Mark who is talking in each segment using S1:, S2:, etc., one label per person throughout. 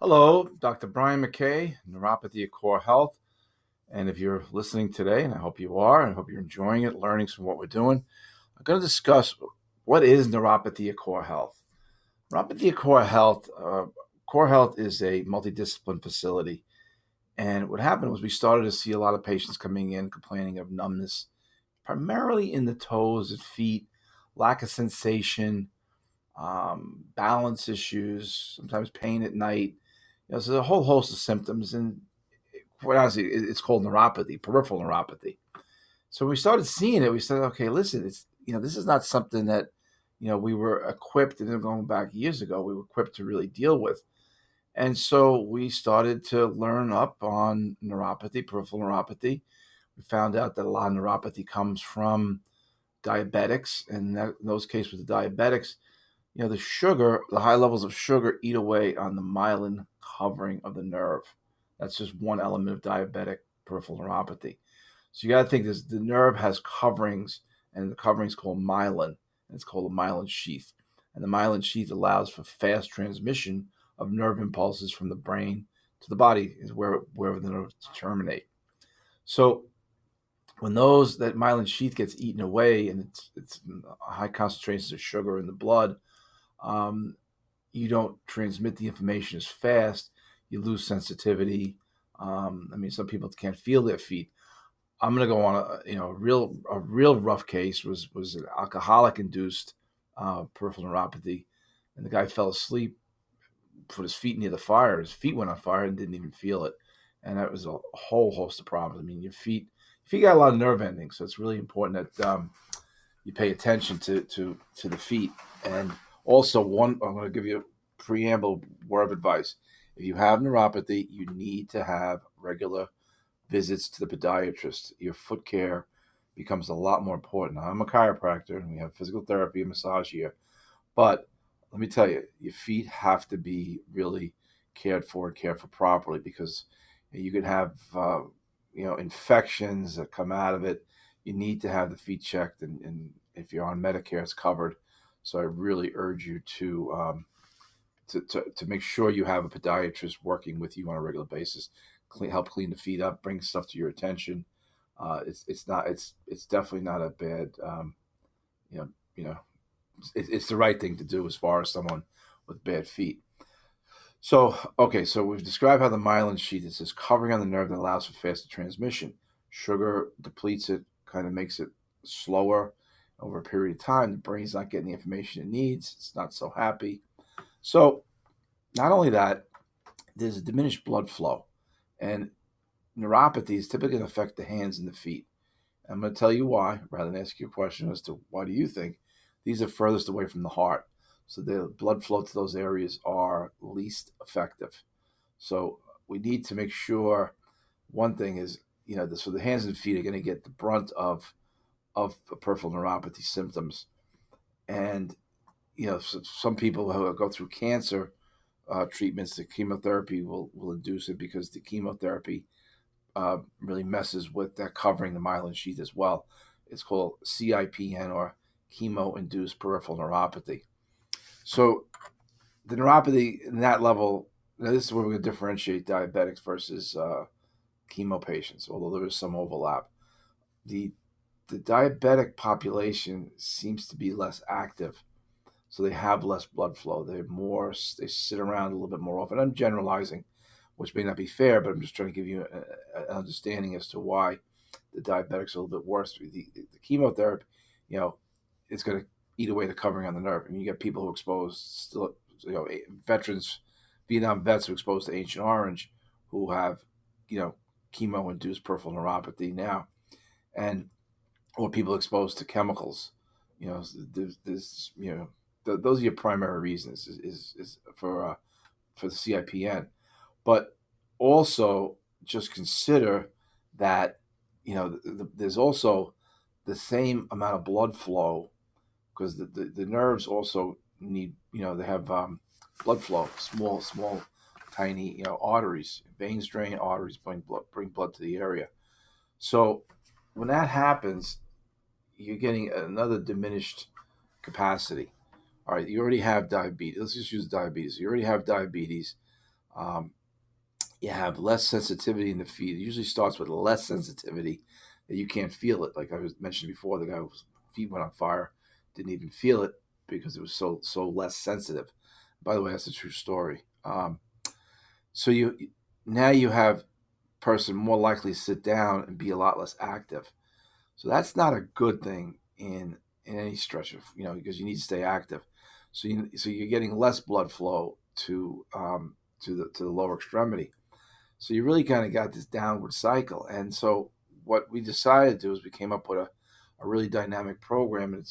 S1: Hello, Dr. Brian McKay, Neuropathy CoreHealth. And if you're listening today, and I hope you are, and I hope you're enjoying it, learning from what we're doing, I'm going to discuss what is Neuropathy CoreHealth. Neuropathy CoreHealth is a multidiscipline facility. And what happened was we started to see a lot of patients coming in complaining of numbness, primarily in the toes and feet, lack of sensation, balance issues, sometimes pain at night. So there's a whole host of symptoms, and quite honestly, it's called neuropathy, peripheral neuropathy. So when we started seeing it, we said, okay, listen, this is not something that we were equipped, and going back years ago, we were equipped to really deal with. And so we started to learn up on neuropathy, peripheral neuropathy. We found out that a lot of neuropathy comes from diabetics, and in those cases with the diabetics, the high levels of sugar eat away on the myelin covering of the nerve. That's just one element of diabetic peripheral neuropathy. So you got to think this: the nerve has coverings, and the covering is called myelin, and it's called a myelin sheath. And the myelin sheath allows for fast transmission of nerve impulses from the brain to the body, is wherever the nerves terminate. So when that myelin sheath gets eaten away, and it's high concentrations of sugar in the blood, you don't transmit the information as fast. You lose sensitivity. Some people can't feel their feet. I'm going to go on a real rough case was an alcoholic induced peripheral neuropathy, and the guy fell asleep, put his feet near the fire. His feet went on fire and didn't even feel it, and that was a whole host of problems. Your feet got a lot of nerve endings, so it's really important that you pay attention to the feet. And also, I'm going to give you a preamble word of advice. If you have neuropathy, you need to have regular visits to the podiatrist. Your foot care becomes a lot more important. Now, I'm a chiropractor, and we have physical therapy and massage here. But let me tell you, your feet have to be really cared for properly, because you could have infections that come out of it. You need to have the feet checked, and if you're on Medicare, it's covered. So I really urge you to make sure you have a podiatrist working with you on a regular basis. Help clean the feet up, bring stuff to your attention. It's definitely not a bad it's the right thing to do as far as someone with bad feet. So we've described how the myelin sheath is this covering on the nerve that allows for faster transmission. Sugar depletes it, kind of makes it slower over a period of time. The brain's not getting the information it needs. It's not so happy. So not only that, there's a diminished blood flow, and neuropathies typically affect the hands and the feet. I'm going to tell you why, rather than ask you a question as to why do you think. These are furthest away from the heart, so the blood flow to those areas are least effective. So we need to make sure one thing is, so the hands and feet are going to get the brunt of peripheral neuropathy symptoms. And, some people who go through cancer treatments, the chemotherapy will induce it, because the chemotherapy really messes with that covering the myelin sheath as well. It's called CIPN, or chemo-induced peripheral neuropathy. So the neuropathy in that level, now this is where we're going to differentiate diabetics versus chemo patients, although there is some overlap. The diabetic population seems to be less active, so they have less blood flow. They sit around a little bit more often. I'm generalizing, which may not be fair, but I'm just trying to give you an understanding as to why the diabetics are a little bit worse. The chemotherapy, it's going to eat away the covering on the nerve. You get people who are exposed, still, veterans, Vietnam vets who are exposed to Agent Orange, who have, chemo-induced peripheral neuropathy now, or people exposed to chemicals. Those are your primary reasons is for the CIPN. But also just consider that, there's also the same amount of blood flow, because the nerves also need, they have blood flow, small, tiny, arteries, veins drain, arteries bring blood to the area. So when that happens, you're getting another diminished capacity. All right, you already have diabetes. Let's just use diabetes. You already have diabetes. Um, you have less sensitivity in the feet. It usually starts with less sensitivity that you can't feel it. Like I was mentioned before, the guy whose feet went on fire didn't even feel it because it was so less sensitive. By the way, that's a true story. So now you have person more likely to sit down and be a lot less active. So that's not a good thing in any stretch of because you need to stay active. So you're getting less blood flow to the lower extremity. So you really kind of got this downward cycle. And so what we decided to do is we came up with a really dynamic program. And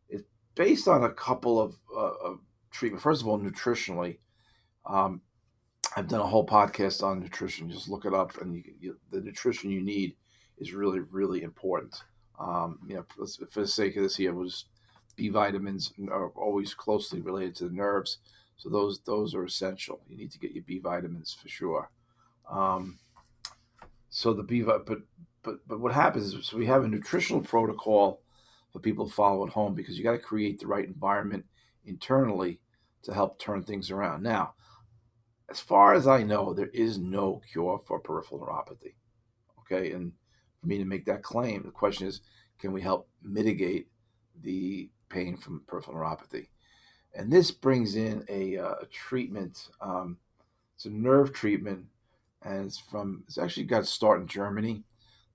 S1: it's based on a couple of treatment. First of all, nutritionally, um, I've done a whole podcast on nutrition. Just look it up, and the nutrition you need is really, really important. For the sake of this here, was B vitamins are always closely related to the nerves, so those are essential. You need to get your B vitamins for sure. Um, so the B, but what happens is, so we have a nutritional protocol for people to follow at home because you got to create the right environment internally to help turn things around. Now, as far as I know, there is no cure for peripheral neuropathy. Okay, and for me to make that claim, the question is, can we help mitigate the pain from peripheral neuropathy? And this brings in a treatment. It's a nerve treatment, and it's actually got its start in Germany.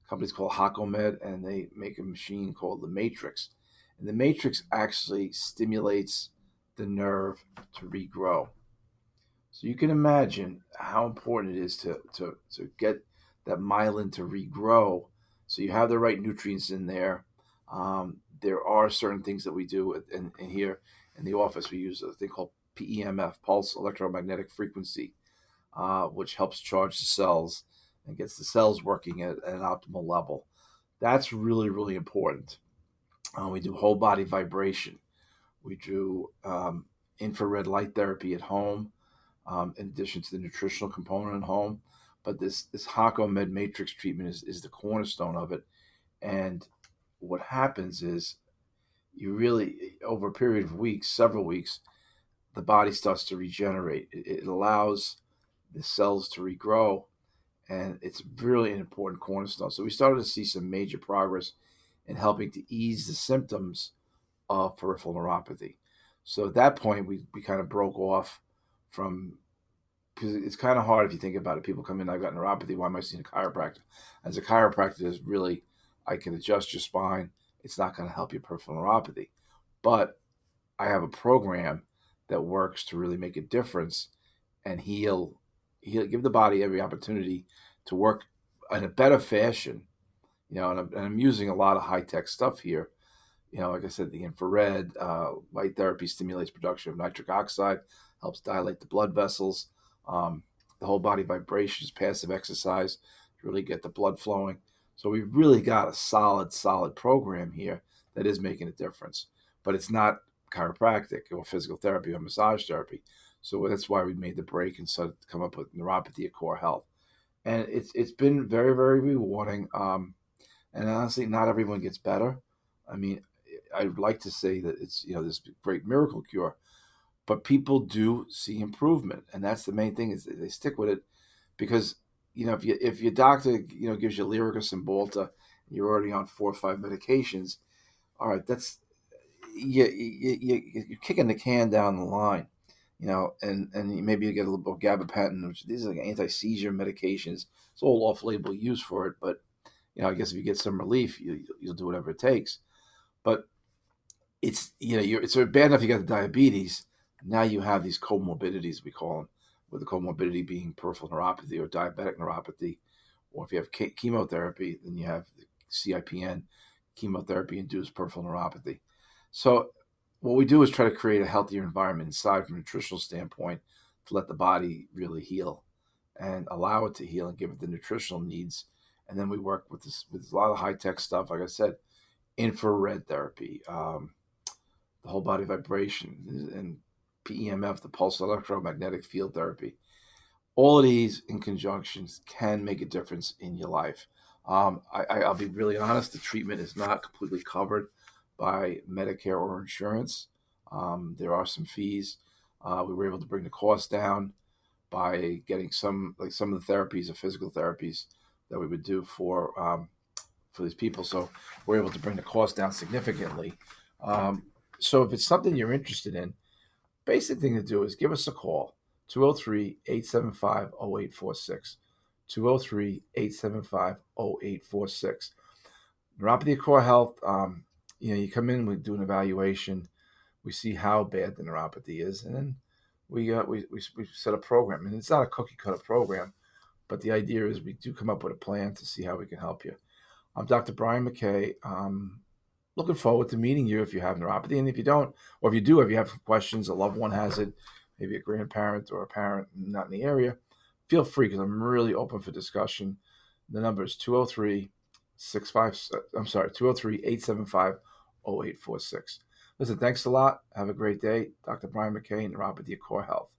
S1: The company's called Hacomed, and they make a machine called the Matrix. And the Matrix actually stimulates the nerve to regrow. So you can imagine how important it is to get that myelin to regrow. So you have the right nutrients in there. There are certain things that we do in here in the office. We use a thing called PEMF, pulse electromagnetic frequency, which helps charge the cells and gets the cells working at an optimal level. That's really, really important. We do whole body vibration. We do infrared light therapy at home, in addition to the nutritional component at home. But this Hako Med Matrix treatment is the cornerstone of it. And what happens is you really, over a period of weeks, several weeks, the body starts to regenerate. It allows the cells to regrow, and it's really an important cornerstone. So we started to see some major progress in helping to ease the symptoms of peripheral neuropathy. So at that point, we kind of broke off from, because it's kind of hard if you think about it. People come in, I've got neuropathy. Why am I seeing a chiropractor? As a chiropractor, is really, I can adjust your spine. It's not going to help your peripheral neuropathy, but I have a program that works to really make a difference and he'll give the body every opportunity to work in a better fashion. And I'm using a lot of high tech stuff here. Like I said, the infrared light therapy stimulates production of nitric oxide, helps dilate the blood vessels. The whole body vibrations, passive exercise to really get the blood flowing. So we've really got a solid program here that is making a difference. But it's not chiropractic or physical therapy or massage therapy. So that's why we made the break and started to come up with Neuropathy CoreHealth. And it's been very, very rewarding. And honestly, not everyone gets better. I mean, I'd like to say that it's this great miracle cure, but people do see improvement, and that's the main thing, is they stick with it. Because if your doctor gives you Lyrica Cymbalta, you're already on 4 or 5 medications. All right, that's you're kicking the can down the line. And maybe you get a little bit of gabapentin, which these are like anti-seizure medications. It's all off-label use for it, but I guess if you get some relief, you'll do whatever it takes. But it's bad enough you got the diabetes. Now you have these comorbidities, we call them, with the comorbidity being peripheral neuropathy or diabetic neuropathy, or if you have chemotherapy, then you have CIPN, chemotherapy-induced peripheral neuropathy. So what we do is try to create a healthier environment inside from a nutritional standpoint to let the body really heal and allow it to heal and give it the nutritional needs. And then we work with a lot of high-tech stuff, like I said, infrared therapy, the whole body vibration, and PEMF, the pulse electromagnetic field therapy. All of these in conjunctions can make a difference in your life. I'll be really honest, the treatment is not completely covered by Medicare or insurance. There are some fees. We were able to bring the cost down, by getting some of the therapies, the physical therapies that we would do for these people. So we're able to bring the cost down significantly. So if it's something you're interested in, basic thing to do is give us a call, 203-875-0846, 203-875-0846. Neuropathy CoreHealth, you come in, we do an evaluation, we see how bad the neuropathy is, and then we set a program. And it's not a cookie cutter program, but the idea is we do come up with a plan to see how we can help you. I'm Dr. Brian McKay. Looking forward to meeting you if you have neuropathy. And if you don't, or if you do, if you have questions, a loved one has it, maybe a grandparent or a parent not in the area, feel free, because I'm really open for discussion. The number is 203-875-0846. Listen, thanks a lot. Have a great day. Dr. Brian McKay, Neuropathy CoreHealth.